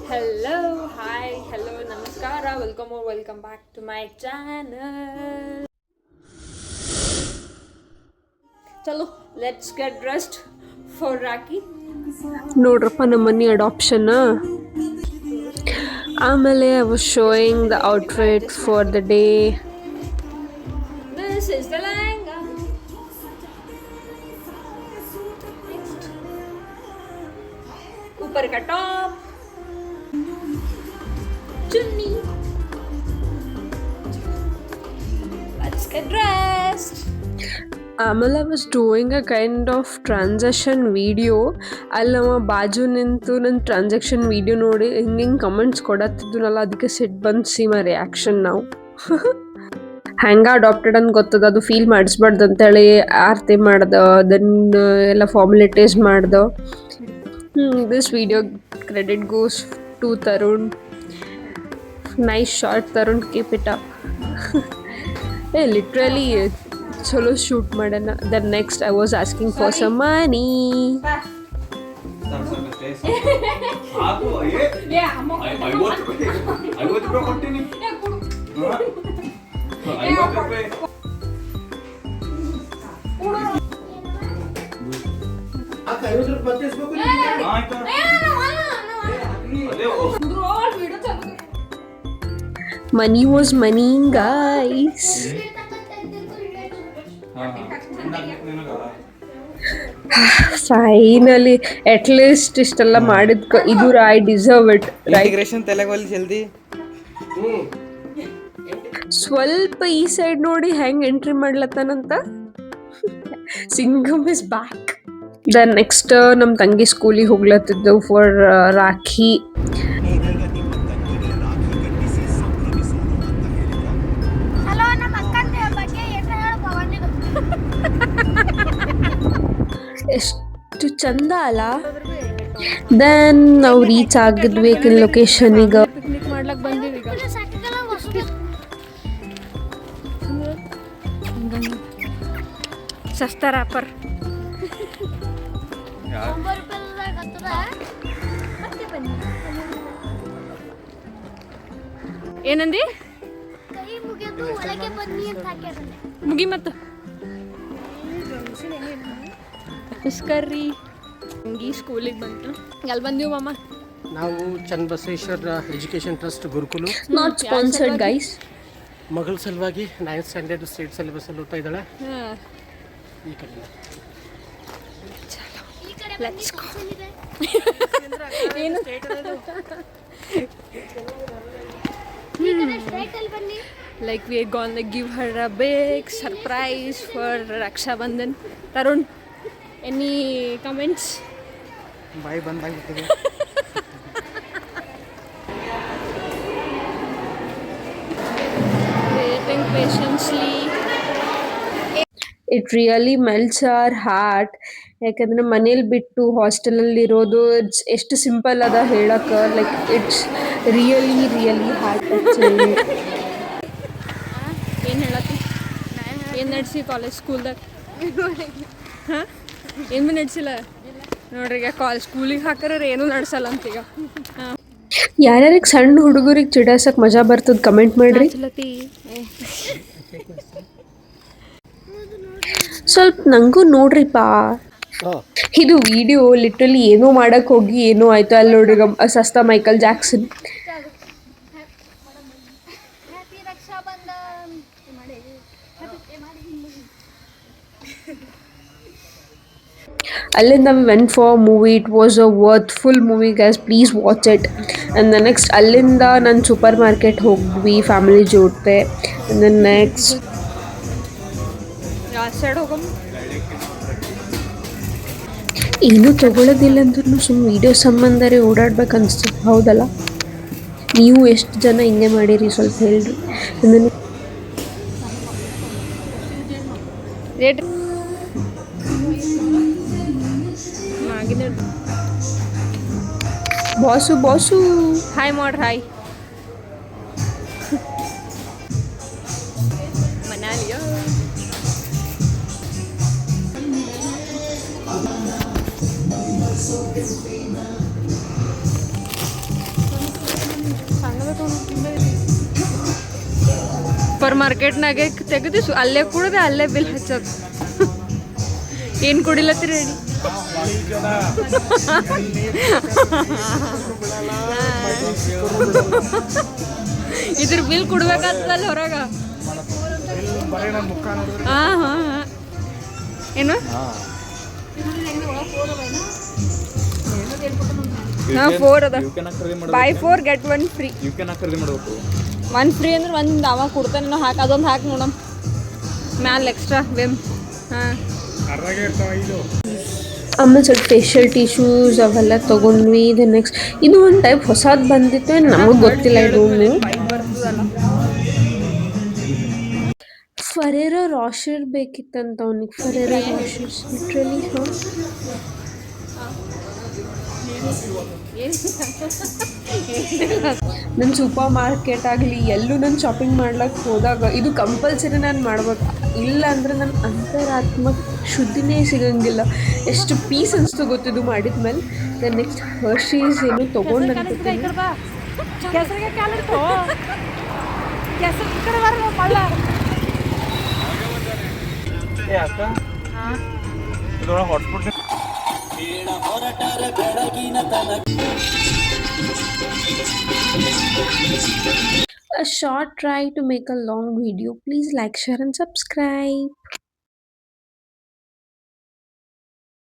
Hello, hi, hello, namaskara, welcome or welcome back to my channel. Chalo, let's get dressed for Rakhi. ನೋಡ್ರಪ್ಪ ನಮ್ಮ ಮನಿ adoption ಆಮೇಲೆ I was showing the outfit for the day. This is the langa. Next, ऊपर का top, chunni. Let's get dressed. ಆಮೇಲೆ I was doing a kind of transaction video. ಅಲ್ಲಿ ನಮ್ಮ ಬಾಜು ನಿಂತು ನನ್ನ ಟ್ರಾನ್ಸಾಕ್ಷನ್ ವಿಡಿಯೋ ನೋಡಿ ಹಿಂಗೆ ಕಮೆಂಟ್ಸ್ ಕೊಡತ್ತಿದ್ನಲ್ಲ, ಅದಕ್ಕೆ ಸಿಟ್ಟು ಬಂದು ಸಿ ಮೈ ರಿಯಾಕ್ಷನ್ ನಾವು ಹ್ಯಾಂಗ ಅಡಾಪ್ಟೆಡ್ ಅಂತ ಗೊತ್ತದ, ಅದು ಫೀಲ್ ಮಾಡಿಸ್ಬಾರ್ದು ಅಂತೇಳಿ ಆರತಿ ಮಾಡ್ದ, ದೆನ್ ಎಲ್ಲ ಫಾರ್ಮಾಲಿಟೀಸ್ ಮಾಡ್ದ. This video credit goes to Tarun. Nice short Tarun, keep it up. Literally ಚಲೋ ಶೂಟ್ ಮಾಡೋಣ. Then next I was asking for some money. Money was money, guys. Finally at least ಇಷ್ಟೆಲ್ಲ ಮಾಡಿದ್ಕ ಇದು ಐ ಡಿಸರ್ವ್ ಇಟ್. ಇಂಟಿಗ್ರೇಷನ್ ತೆಲಗಲ್ಲಿ ಜಲ್ದಿ ಸ್ವಲ್ಪ ಈ side ನೋಡಿ ಹೆಂಗ್ ಎಂಟ್ರಿ ಮಾಡ್ಲತ್ತಾನಂತ. Singham is back. Then next ನಮ್ಮ ತಂಗಿ ಸ್ಕೂಲಿಗೆ ಹೋಗ್ಲತ್ತಿದ್ದೆವು ಫಾರ್ ರಾಖಿ. ಎಷ್ಟು ಚಂದ ಅಲ್ಲ. ದೆನ್ ನಾವು ರೀಚ್ ಆಗಿದ್ವಿ ಲೊಕೇಶನಿಗೆ. ಪಿಕ್ನಿಕ್ ಮಾಡ್ಲಕ್ ಬಂದೀವಿ ಈಗ. ಸಸ್ತಾ ರಾಪರ್. ಏನಂದಿ? ಮುಗಿ ಮತ್ತು ಇಸ್ಕರ್ರಿ ಹಂಗಿ ಸ್ಕೂಲಿಗೆ ಬಂತು. ಎಲ್ಲಿ ಬಂದೀವಿ ಮಾಮ? ನಾವು Channabasaveshwara education trust Gurukul. Not sponsored guys. ಮಗಳ ಸಲುವಾಗಿ 9th ಸ್ಟ್ಯಾಂಡರ್ಡ್ ಸ್ಟೇಟ್ ಸಿಲೆಬಸ್ ಓದ್ತಾ ಇದ್ದಾಳೆ. ಈ ಕಡೆ ಲೆಟ್ಸ್ ಗೋ. ಏನು like we are gonna give her a big surprise for Raksha Bandhan. Tarun, any comments? ಬಾಯಿ ಬಂದಾಗ್ಬಿಟ್ಟಿದೆ. Waiting patiently. It really melts hour heart. ಯಾಕಂದ್ರೆ ಮನೇಲಿ ಬಿಟ್ಟು ಹಾಸ್ಟೆಲಲ್ಲಿ ಇರೋದು ಎಷ್ಟು ಸಿಂಪಲ್ ಅದ ಹೇಳಕ್ಕೆ. Like it's really really heart touching. ಏನು ಹೇಳತ್ತಿ? ಏನು ನಡೆಸಿ ಕಾಲೇಜ್ ಸ್ಕೂಲ್ದಾಗ? ಹಾಂ, ಏನು ಭೀ ನಡೆಸಿಲ್ಲ ನೋಡ್ರಿ. ಈಗ ಸ್ಕೂಲಿಗೆ ಹಾಕರ ಏನೂ ನಡೆಸಲ್ಲ ಅಂತ ಈಗ. ಹಾಂ, ಯಾರ್ಯಾರಿಗೆ ಸಣ್ಣ ಹುಡುಗರಿಗೆ ಚಿಡಾಸಕ್ಕೆ ಮಜಾ ಬರ್ತದೆ ಕಮೆಂಟ್ ಮಾಡ್ರಿ. ಸ್ವಲ್ಪ ನಂಗೂ ನೋಡ್ರಿಪ್ಪ. ಇದು ವಿಡಿಯೋ ಲಿಟ್ರಲಿ ಏನೋ ಮಾಡಕ್ ಹೋಗಿ ಏನೋ ಆಯ್ತು. ಅಲ್ಲಿ ನೋಡ್ರಿ ಸಸ್ತಾ ಮೈಕಲ್ ಜಾಕ್ಸನ್. ಅಲ್ಲಿಂದ we went for a movie. It was a worthful movie, guys. Please watch it. And the next ಅಲ್ಲಿಂದ ನಾನು ಸೂಪರ್ ಮಾರ್ಕೆಟ್ ಹೋದ್ವಿ ಫ್ಯಾಮಿಲಿ ಜೊತೆ. And then next ಯಾವ ಸೈಡ್ ಹೋಗಮ್? ಏನೂ ತಗೊಳ್ಳೋದಿಲ್ಲ ಅಂದ್ರೂ ಸುಮ್ಮನೆ ವೀಡಿಯೋ ಸಂಬಂಧ ಓಡಾಡ್ಬೇಕು ಅನಿಸ್ತದೆ, ಹೌದಲ್ಲ? ನೀವು ಎಷ್ಟು ಜನ ಹಿಂಗೆ ಮಾಡಿರಿ ಸ್ವಲ್ಪ ಹೇಳ್ರಿ. ರೇಟ್ ಬಾಸು ಹಾಯ್ ಮಾಡ್ರಿ. ಹಾಯ್ ಮನಾಲಿಯ ಸೂಪರ್ ಮಾರ್ಕೆಟ್ನಾಗೆ ತೆಗೆದು ಅಲ್ಲೇ ಕುಡ್ದೆ ಅಲ್ಲೇ ಬಿಲ್ ಹಚ್ಚೋದು. ಏನು ಕುಡಿಲತ್ತೀರಿ ಹೇಳಿ? ಇದ್ರ ಬಿಲ್ ಕೊಡ್ಬೇಕಾಗ್ತದಲ್ಲ ಹೊರಗೆ. ಹಾಂ ಹಾಂ ಹಾಂ ಏನು ಹಾಂ 4 ಅದ. By 4 get 1 free. One free ಅಂದ್ರೆ ಒಂದು ಅವ ಕೊಡ್ತಾನೆ ಹಾಕಿ ಅದೊಂದು ಹಾಕಿ ನೋಡಮ್ ಮ್ಯಾಲೆ ಎಕ್ಸ್ಟ್ರಾ ವಿಮ್. ಹಾಂ ಆಮೇಲೆ ಸ್ವಲ್ಪ ಫೇಶಿಯಲ್ ಟಿಶ್ಯೂಸ್ ಅವೆಲ್ಲ ತೊಗೊಂಡ್ವಿ. ನೆಕ್ಸ್ಟ್ ಇದು ಒಂದು ಟೈಪ್ ಹೊಸದು ಬಂದಿತ್ತು, ನಮಗೆ ಗೊತ್ತಿಲ್ಲ ಇದು. ಫರೇರೋ ರಾಶರ್ ಬೇಕಿತ್ತಂತ ಅವನಿಗೆ. ಫರೇರೋ ರಾಶರ್ಸ್ ಲಿಟ್ರಲಿ ನನ್ನ ಸೂಪರ್ ಮಾರ್ಕೆಟ್ ಆಗಲಿ ಎಲ್ಲೂ ನಾನು ಶಾಪಿಂಗ್ ಮಾಡ್ಲಿಕ್ಕೆ ಹೋದಾಗ ಇದು ಕಂಪಲ್ಸರಿ ನಾನು ಮಾಡ್ಬೇಕು. ಇಲ್ಲ ಅಂದರೆ ನನ್ನ ಅಂತರಾತ್ಮ ಶುದ್ಧಿನೇ ಸಿಗಂಗಿಲ್ಲ. ಎಷ್ಟು ಪೀಸ್ ಅನಿಸ್ತು ಗೊತ್ತಿದ್ದು ಮಾಡಿದ್ಮೇಲೆ. ನಾನು ನೆಕ್ಸ್ಟ್ ಹರ್ಷೀಸ್ ಏನು ತೊಗೊಂಡು A short try to make a long video. Please like, share and subscribe.